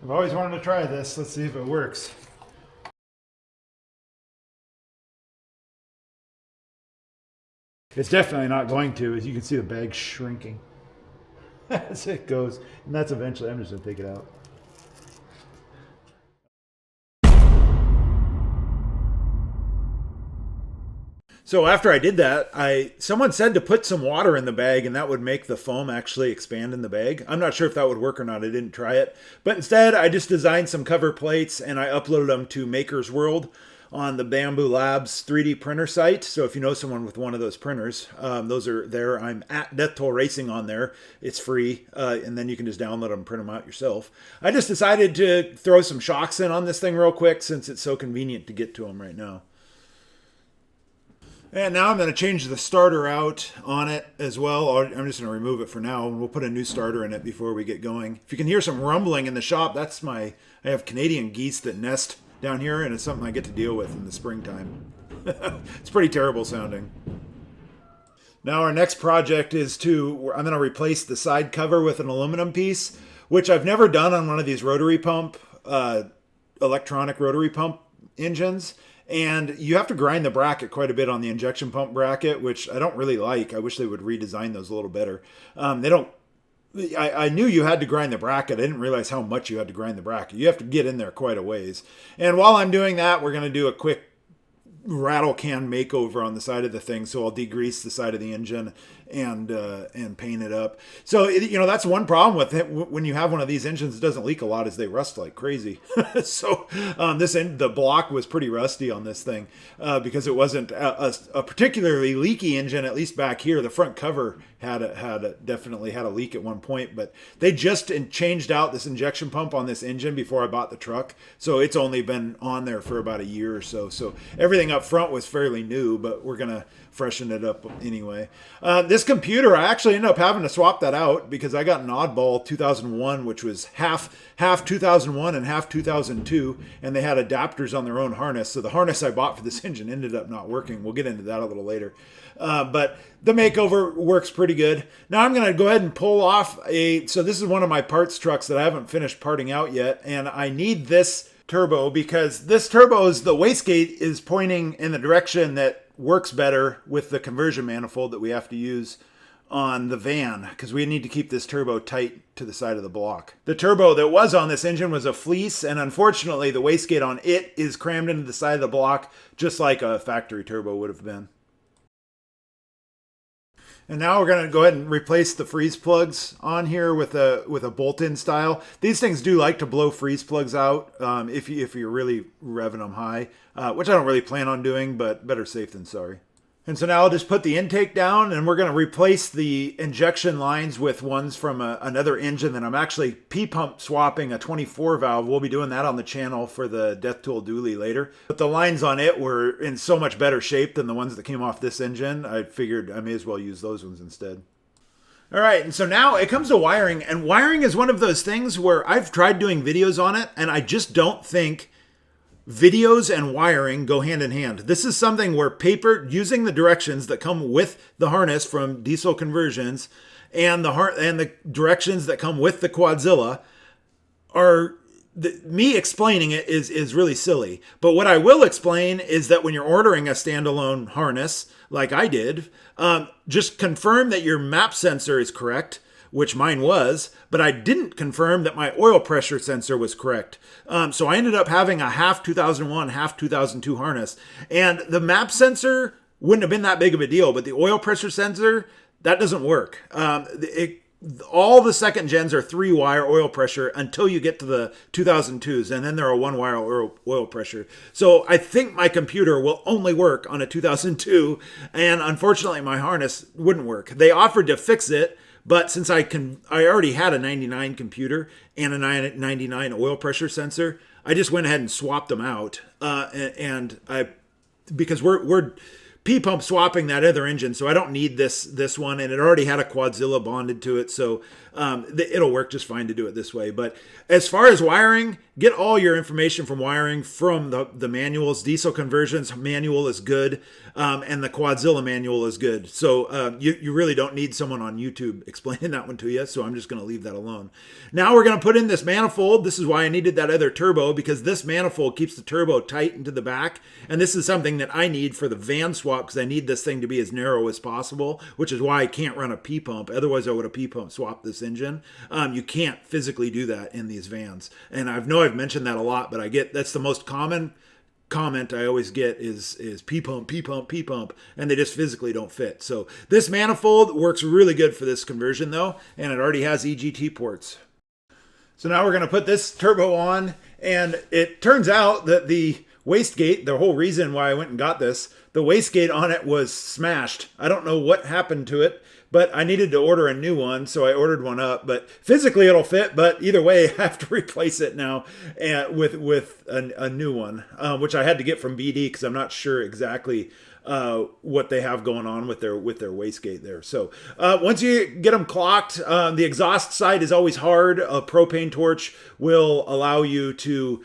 I've always wanted to try this. Let's see if it works. It's definitely not going to. As you can see, the bag's shrinking as it goes. And that's eventually, I'm just going to take it out. So after I did that, someone said to put some water in the bag and that would make the foam actually expand in the bag. I'm not sure if that would work or not. I didn't try it. But instead, I just designed some cover plates and I uploaded them to Maker's World on the Bamboo Labs 3D printer site. So if you know someone with one of those printers, those are there. I'm at Death Toll Racing on there. It's free, and then you can just download them and print them out yourself. I just decided to throw some shocks in on this thing real quick since it's so convenient to get to them right now. And now I'm going to change the starter out on it as well. I'm just going to remove it for now, and we'll put a new starter in it before we get going. If you can hear some rumbling in the shop, I have Canadian geese that nest down here, and it's something I get to deal with in the springtime. It's pretty terrible sounding. Now our next project is I'm going to replace the side cover with an aluminum piece, which I've never done on one of these rotary pump, electronic rotary pump engines. And you have to grind the bracket quite a bit on the injection pump bracket, which I don't really like. I wish they would redesign those a little better. I knew you had to grind the bracket. I didn't realize how much you had to grind the bracket. You have to get in there quite a ways. And while I'm doing that, we're going to do a quick rattle can makeover on the side of the thing. So I'll degrease the side of the engine and paint it up. So that's one problem with it when you have one of these engines that doesn't leak a lot, is they rust like crazy. So the block was pretty rusty on this thing because it wasn't a particularly leaky engine. At least back here, the front cover definitely had a leak at one point, but they just changed out this injection pump on this engine before I bought the truck. So it's only been on there for about a year or so. So everything up front was fairly new, but we're going to freshen it up anyway. This computer, I actually ended up having to swap that out because I got an oddball 2001, which was half 2001 and half 2002, and they had adapters on their own harness. So the harness I bought for this engine ended up not working. We'll get into that a little later. But the makeover works pretty good. Now I'm going to go ahead and pull off so this is one of my parts trucks that I haven't finished parting out yet, and I need this turbo because the wastegate is pointing in the direction that works better with the conversion manifold that we have to use on the van because we need to keep this turbo tight to the side of the block. The turbo that was on this engine was a fleece, and unfortunately the wastegate on it is crammed into the side of the block just like a factory turbo would have been. And now we're going to go ahead and replace the freeze plugs on here with a bolt-in style. These things do like to blow freeze plugs out if you're really revving them high, which I don't really plan on doing, but better safe than sorry. And so now I'll just put the intake down, and we're going to replace the injection lines with ones from another engine that I'm actually P-pump swapping a 24 valve. We'll be doing that on the channel for the Death Toll dually later. But the lines on it were in so much better shape than the ones that came off this engine, I figured I may as well use those ones instead. All right, and so now it comes to wiring, and wiring is one of those things where I've tried doing videos on it, and I just don't think videos and wiring go hand in hand. This is something where using the directions that come with the harness from Diesel Conversions and the directions that come with the Quadzilla me explaining it is really silly. But what I will explain is that when you're ordering a standalone harness, like I did, just confirm that your map sensor is correct, which mine was, but I didn't confirm that my oil pressure sensor was correct. So I ended up having a half 2001, half 2002 harness. And the map sensor wouldn't have been that big of a deal, but the oil pressure sensor, that doesn't work. All the second gens are 3-wire oil pressure until you get to the 2002s, and then they're a 1-wire oil pressure. So I think my computer will only work on a 2002, and unfortunately my harness wouldn't work. They offered to fix it, but since I already had a 99 computer and a 99 oil pressure sensor, I just went ahead and swapped them out. Because we're P-pump swapping that other engine, so I don't need this one, and it already had a Quadzilla bonded to it. So it'll work just fine to do it this way. But as far as wiring, get all your information from wiring from the manuals. Diesel conversions manual is good, and the Quadzilla manual is good. So you really don't need someone on YouTube explaining that one to you, so I'm just going to leave that alone. Now we're going to put in this manifold. This is why I needed that other turbo, because this manifold keeps the turbo tight into the back, and this is something that I need for the van swap, because I need this thing to be as narrow as possible, which is why I can't run a P-pump. Otherwise, I would have P-pump swapped this engine. You can't physically do that in these vans, and I know I've mentioned that a lot, but that's the most common comment I always get is P-pump, P-pump, P-pump, and they just physically don't fit. So this manifold works really good for this conversion though, and it already has EGT ports. So now we're going to put this turbo on, and it turns out that the wastegate, the whole reason why I went and got this, the wastegate on it was smashed. I don't know what happened to it, but I needed to order a new one, so I ordered one up. But physically it'll fit, but either way, I have to replace it now with a new one, which I had to get from BD because I'm not sure exactly what they have going on with their wastegate there. So once you get them clocked, the exhaust side is always hard. A propane torch will allow you to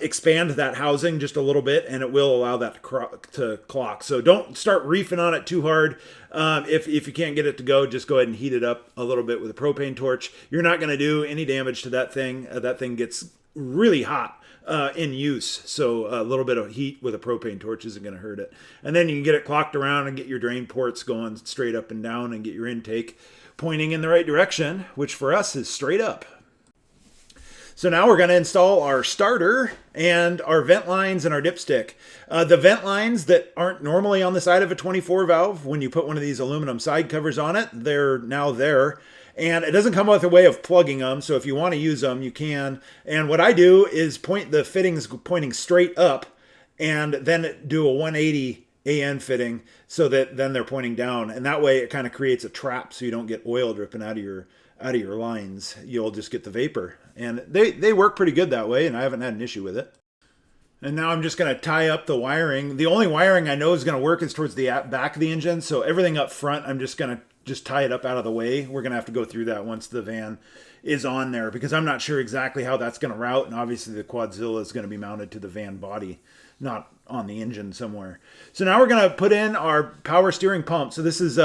expand that housing just a little bit, and it will allow that to clock. So don't start reefing on it too hard. If you can't get it to go, just go ahead and heat it up a little bit with a propane torch. You're not going to do any damage to that thing. That thing gets really hot in use, so a little bit of heat with a propane torch isn't going to hurt it. And then you can get it clocked around and get your drain ports going straight up and down and get your intake pointing in the right direction, which for us is straight up. So now we're going to install our starter and our vent lines and our dipstick. The vent lines that aren't normally on the side of a 24 valve, when you put one of these aluminum side covers on it, they're now there. And it doesn't come with a way of plugging them, so if you want to use them, you can. And what I do is point the fittings pointing straight up, and then do a 180 AN fitting so that then they're pointing down. And that way it kind of creates a trap so you don't get oil dripping out of your lines. You'll just get the vapor. And they work pretty good that way, and I haven't had an issue with it. And now I'm just going to tie up the wiring. The only wiring I know is going to work is towards the back of the engine, so everything up front I'm just going to tie it up out of the way. We're going to have to go through that once the van is on there, because I'm not sure exactly how that's going to route, and obviously the Quadzilla is going to be mounted to the van body, not on the engine somewhere. So now we're going to put in our power steering pump. So this is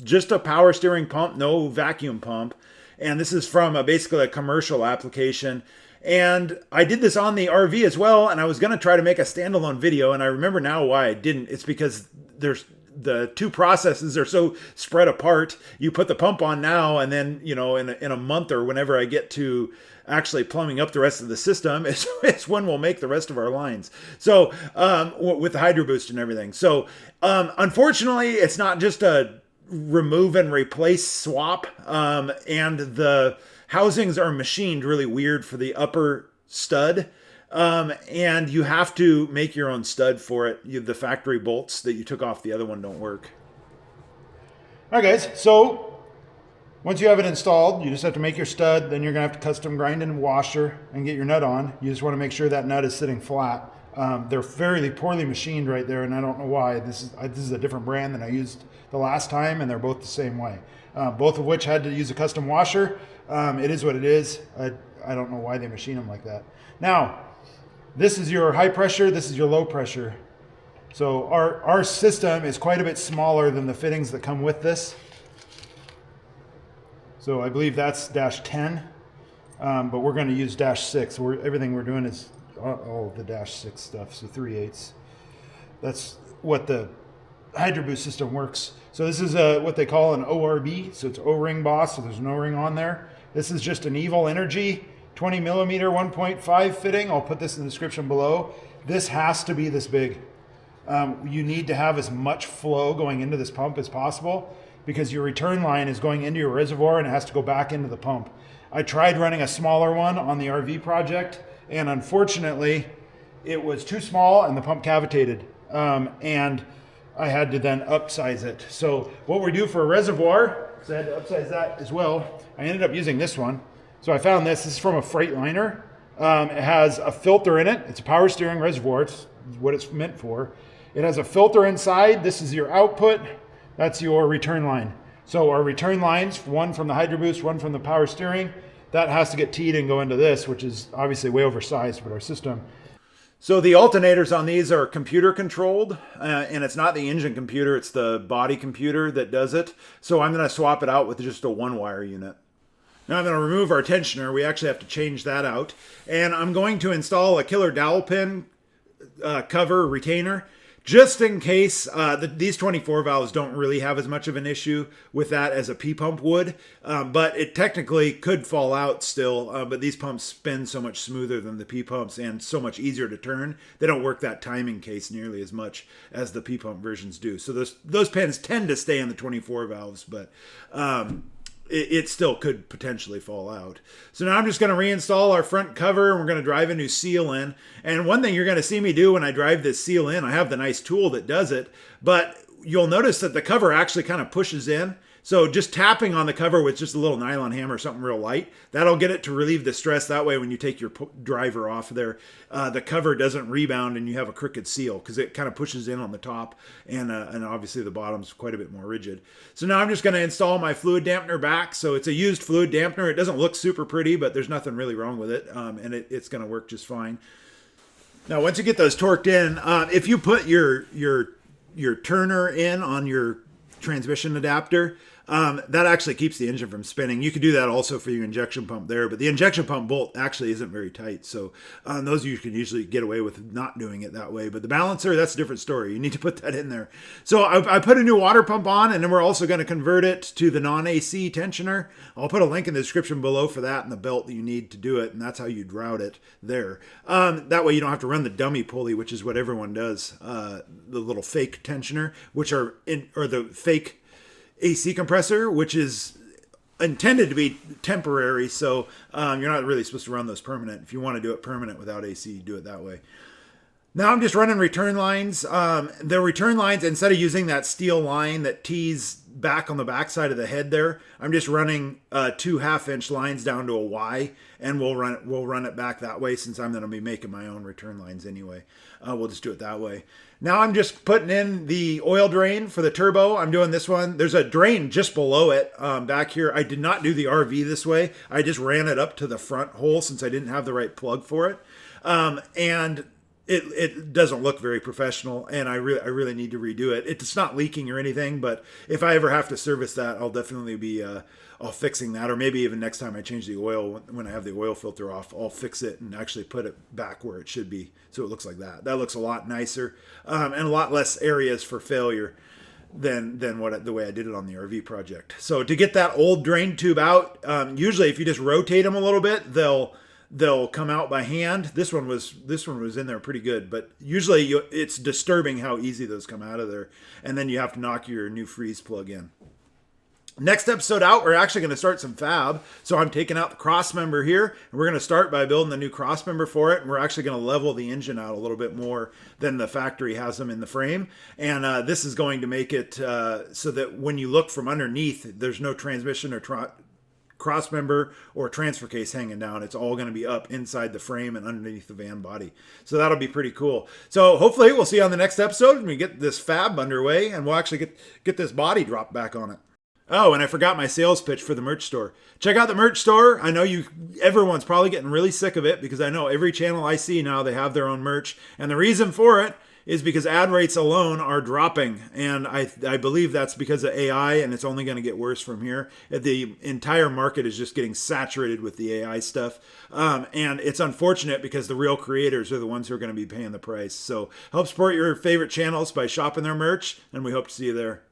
just a power steering pump, no vacuum pump. And this is from basically a commercial application. And I did this on the RV as well, and I was going to try to make a standalone video, and I remember now why I didn't. It's because the two processes are so spread apart. You put the pump on now, and then, in a month or whenever I get to actually plumbing up the rest of the system, it's when we'll make the rest of our lines. So with the Hydro Boost and everything. So unfortunately, it's not just a remove and replace swap, and the housings are machined really weird for the upper stud, and you have to make your own stud for it. The factory bolts that you took off the other one don't work. All right, guys, so once you have it installed, you just have to make your stud. Then you're gonna have to custom grind in a washer and get your nut on. You just want to make sure that nut is sitting flat. They're fairly poorly machined right there, and I don't know why. This is a different brand than I used the last time, and they're both the same way. Both of which had to use a custom washer. It is what it is. I don't know why they machine them like that. Now, this is your high pressure, this is your low pressure. So our system is quite a bit smaller than the fittings that come with this. So I believe that's -10, but we're going to use -6. Everything we're doing is all the -6 stuff, so 3/8. That's what the Hydro Boost system works. So this is what they call an ORB, so it's O-ring boss, so there's no ring on there. This is just an Evil Energy 20 millimeter 1.5 fitting. I'll put this in the description below. This has to be this big. You need to have as much flow going into this pump as possible, because your return line is going into your reservoir and it has to go back into the pump. I tried running a smaller one on the RV project, and unfortunately it was too small and the pump cavitated, and I had to then upsize it. So what we do for a reservoir, so I had to upsize that as well. I ended up using this one. So I found this is from a Freightliner. It has a filter in it. It's a power steering reservoir. It's what it's meant for. It has a filter inside. This is your output. That's your return line. So our return lines, one from the Hydro Boost, one from the power steering, that has to get teed and go into this, which is obviously way oversized for our system. So the alternators on these are computer controlled, and it's not the engine computer, it's the body computer that does it. So I'm going to swap it out with just a one wire unit. Now I'm going to remove our tensioner. We actually have to change that out. And I'm going to install a killer dowel pin cover retainer, just in case. These 24 valves don't really have as much of an issue with that as a P-pump would, but it technically could fall out still, but these pumps spin so much smoother than the P-pumps and so much easier to turn. They don't work that timing case nearly as much as the P-pump versions do. So those pins tend to stay in the 24 valves, but it still could potentially fall out. So now I'm just going to reinstall our front cover, and we're going to drive a new seal in. And one thing you're going to see me do when I drive this seal in, I have the nice tool that does it, but you'll notice that the cover actually kind of pushes in. So just tapping on the cover with just a little nylon hammer or something real light, that'll get it to relieve the stress. That way when you take your driver off there, the cover doesn't rebound and you have a crooked seal, because it kind of pushes in on the top, and obviously the bottom's quite a bit more rigid. So now I'm just going to install my fluid dampener back. So it's a used fluid dampener. It doesn't look super pretty, but there's nothing really wrong with it, and it's going to work just fine. Now once you get those torqued in, if you put your turner in on your transmission adapter, that actually keeps the engine from spinning. You could do that also for your injection pump there, but the injection pump bolt actually isn't very tight. So those you can usually get away with not doing it that way. But the balancer, that's a different story. You need to put that in there. So I put a new water pump on, and then we're also going to convert it to the non-AC tensioner. I'll put a link in the description below for that and the belt that you need to do it, and that's how you'd route it there. That way you don't have to run the dummy pulley, which is what everyone does, the little fake tensioner, or the fake AC compressor, which is intended to be temporary, so you're not really supposed to run those permanent. If you want to do it permanent without AC, do it that way. Now I'm just running return lines. The return lines, instead of using that steel line that tees back on the back side of the head there, I'm just running 2 half-inch lines down to a Y, and we'll run it back that way, since I'm going to be making my own return lines anyway. We'll just do it that way. Now I'm just putting in the oil drain for the turbo. I'm doing this one. There's a drain just below it back here. I did not do the RV this way. I just ran it up to the front hole since I didn't have the right plug for it. And it doesn't look very professional, and I really need to redo it. It's not leaking or anything, but if I ever have to service that, I'll definitely be fixing that, or maybe even next time I change the oil, when I have the oil filter off, I'll fix it and actually put it back where it should be, so it looks like that. That looks a lot nicer, and a lot less areas for failure than the way I did it on the RV project. So to get that old drain tube out, usually if you just rotate them a little bit, they'll come out by hand. This one was in there pretty good, but usually it's disturbing how easy those come out of there, and then you have to knock your new freeze plug in. Next episode out, we're actually going to start some fab. So I'm taking out the cross member here, and we're going to start by building the new cross member for it, and we're actually going to level the engine out a little bit more than the factory has them in the frame. And this is going to make it so that when you look from underneath, there's no transmission or cross member or transfer case hanging down. It's all going to be up inside the frame and underneath the van body. So that'll be pretty cool. So hopefully we'll see you on the next episode when we get this fab underway, and we'll actually get this body dropped back on it. Oh, and I forgot my sales pitch for the merch store. Check out the merch store. I know everyone's probably getting really sick of it, because I know every channel I see now, they have their own merch. And the reason for it is because ad rates alone are dropping. And I believe that's because of AI, and it's only going to get worse from here. The entire market is just getting saturated with the AI stuff. And it's unfortunate, because the real creators are the ones who are going to be paying the price. So help support your favorite channels by shopping their merch, and we hope to see you there.